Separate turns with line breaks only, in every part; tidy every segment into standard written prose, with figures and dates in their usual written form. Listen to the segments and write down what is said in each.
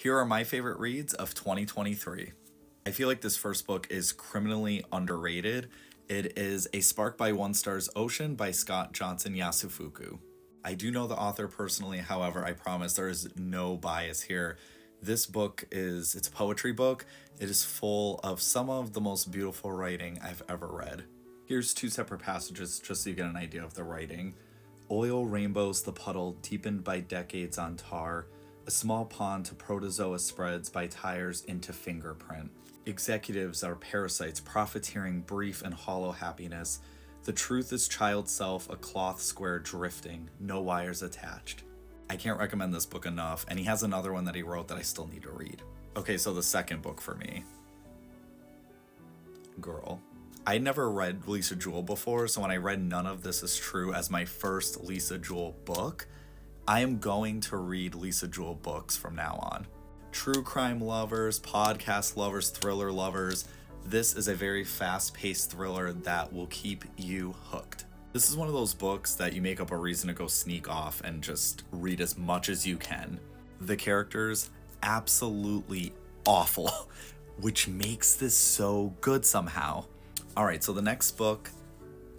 Here are my favorite reads of 2023. I feel like this first book is criminally underrated. It is A Spark by One Star's Ocean by Scott Johnson Yasufuku. I do know the author personally, however, I promise there is no bias here. This book it's a poetry book. It is full of some of the most beautiful writing I've ever read. Here's two separate passages just so you get an idea of the writing. Oil rainbows the puddle deepened by decades on tar. A small pond to protozoa spreads by tires into fingerprint. Executives are parasites profiteering brief and hollow happiness. The truth is child self, a cloth square drifting, no wires attached. I can't recommend this book enough, and he has another one that he wrote that I still need to read. Okay, so the second book for me. Girl. I never read Lisa Jewell before, so when I read None of This Is True as my first Lisa Jewell book, I am going to read Lisa Jewell books from now on. True crime lovers, podcast lovers, thriller lovers, this is a very fast-paced thriller that will keep you hooked. This is one of those books that you make up a reason to go sneak off and just read as much as you can. The characters, absolutely awful, which makes this so good somehow. All right, so the next book,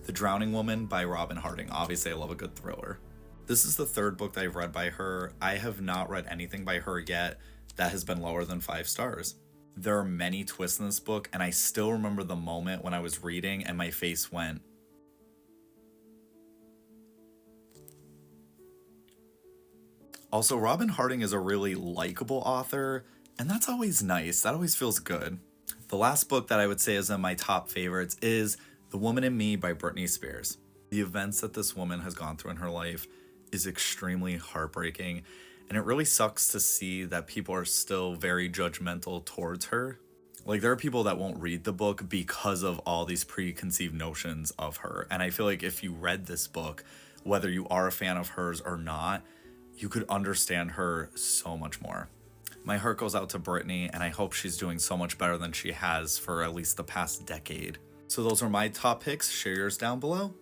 The Drowning Woman by Robin Harding. Obviously, I love a good thriller. This is the third book that I've read by her. I have not read anything by her yet that has been lower than 5 stars. There are many twists in this book, and I still remember the moment when I was reading and my face went. Also, Robin Harding is a really likable author, and that's always nice. That always feels good. The last book that I would say is in my top favorites is The Woman in Me by Britney Spears. The events that this woman has gone through in her life is extremely heartbreaking, and it really sucks to see that people are still very judgmental towards her. Like, there are people that won't read the book because of all these preconceived notions of her, and I feel like if you read this book, whether you are a fan of hers or not, you could understand her so much more. My heart goes out to Britney, and I hope she's doing so much better than she has for at least the past decade. So those are my top picks. Share yours down below.